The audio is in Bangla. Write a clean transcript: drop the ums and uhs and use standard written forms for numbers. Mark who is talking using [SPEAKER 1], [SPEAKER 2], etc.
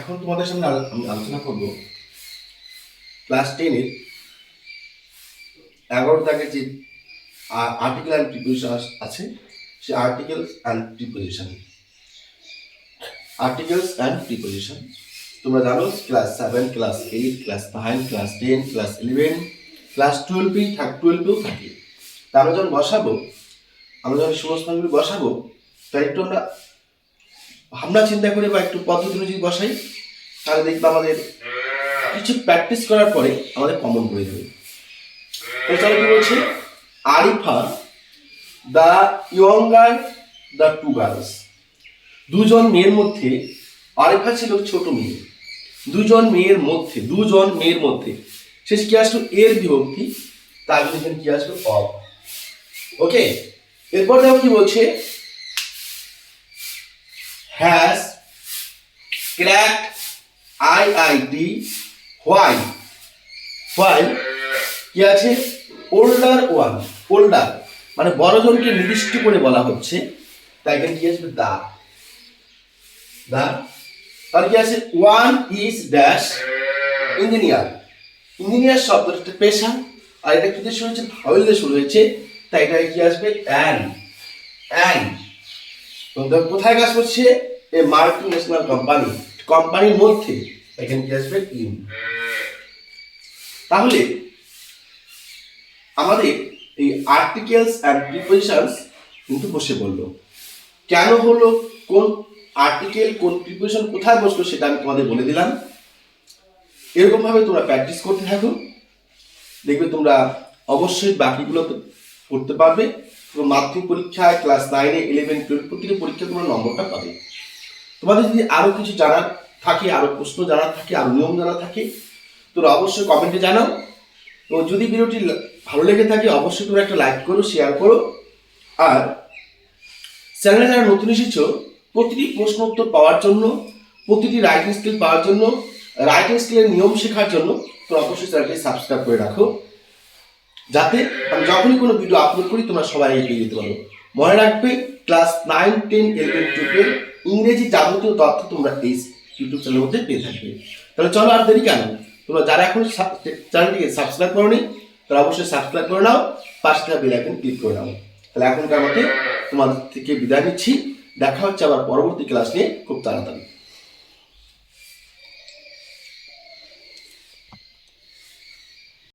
[SPEAKER 1] এখন তোমাদের সামনে আমি আলোচনা করব ক্লাস 10-এর 11 দাগের যে আর্টিকেল অ্যান্ড প্রিপোজিশন আছে, সে আর্টিকেলস অ্যান্ড প্রিপোজিশন তোমরা জানো class 7, class 8, class 9, class 10, class 11, class 12-এও থাকে। তা আমরা যখন শূন্যস্থানগুলি বসাবো, তাই একটু আমরা ভাবনা চিন্তা করে বা একটু পদ্ধতি অনুযায়ী বসাই, তাহলে দেখবো আমাদের কিছু প্র্যাকটিস করার পরে আমাদের কমন পড়ে যাবে। তাহলে কি বলছে, Arifa the younger the two girls, দুজন মেয়ের মধ্যে, আরিফা ছিল ছোট মেয়ে, দুজন মেয়ের মধ্যে শেষ কি আসলো এর বিভক্তি, তার জন্য এখানে কি আসলো অফ। ওকে, এরপর দেখো কি বলছে, হ্যাজ ক্র্যাকড IIT হোয়াইল কি আছে ওল্ডার মানে বড়জনকে নির্দিষ্ট করে বলা হচ্ছে, তাই এখানে কি আসবে দা। তাহলে কি আছে, ওয়ান ইজ ড্যাশ ইঞ্জিনিয়ার শব্দটা একটা পেশা, আর এটা কি দিয়ে শুরু হয়েছে, ভাওয়েল দিয়ে শুরু হয়েছে, তাই এটা কি আসবে অ্যান। কোথায় কাজ করছে, এ মাল্টি ন্যাশনাল কোম্পানির মধ্যে, এখানে কি আসবে ইন। তাহলে আমাদের এই আর্টিকেলস অ্যান্ড প্রিপোজিশনস কিন্তু বসে পড়লো। কেন হলো, কোন আর্টিকেল কোন প্রিপোজিশন কোথায় বসলো সেটা আমি তোমাদের বলে দিলাম। এরকম ভাবে তোমরা প্র্যাকটিস করতে থাকো, দেখবে তোমরা অবশ্যই বাকিগুলো করতে পারবে। মাধ্যমিক পরীক্ষায় ক্লাস 9, 11, 12 প্রতিটি পরীক্ষা তোমরা নম্বরটা পাবে। তোমাদের যদি আরো কিছু জানার থাকে, আরো প্রশ্ন জানার থাকে, আরো নিয়ম জানার থাকে, তোমরা অবশ্যই কমেন্টে জানাও। তো যদি ভিডিওটি ভালো লেগে থাকে অবশ্যই তোমরা একটা লাইক করো, শেয়ার করো। আর চ্যানেলে যারা নতুন এসেছো, প্রতিটি প্রশ্ন উত্তর পাওয়ার জন্য, প্রতিটি রাইটিং স্কিল পাওয়ার জন্য, রাইটিং স্কিলের নিয়ম শেখার জন্য তোমরা অবশ্যই চ্যানেলটি সাবস্ক্রাইব করে রাখো, যাতে আমি যখনই কোনো ভিডিও আপলোড করি তোমরা সবাই এগিয়ে যেতে পারো। মনে রাখবে, ক্লাস 9, 10, 11, 12 ইংরেজি যাবতীয় তথ্য তোমরা এই ইউটিউব চ্যানেলের মধ্যে পেয়ে থাকবে। তাহলে চলো আর দেরি কেন, তোমরা যারা এখন চ্যানেলটিকে সাবস্ক্রাইব করোনি তারা অবশ্যই সাবস্ক্রাইব করে নাও, পাশে থাকা বেল আইকন ক্লিক করে নাও। তাহলে এখনকার মতে তোমাদের থেকে বিদায় নিচ্ছি, দেখা হচ্ছে আবার পরবর্তী ক্লাস নিয়ে খুব তাড়াতাড়ি।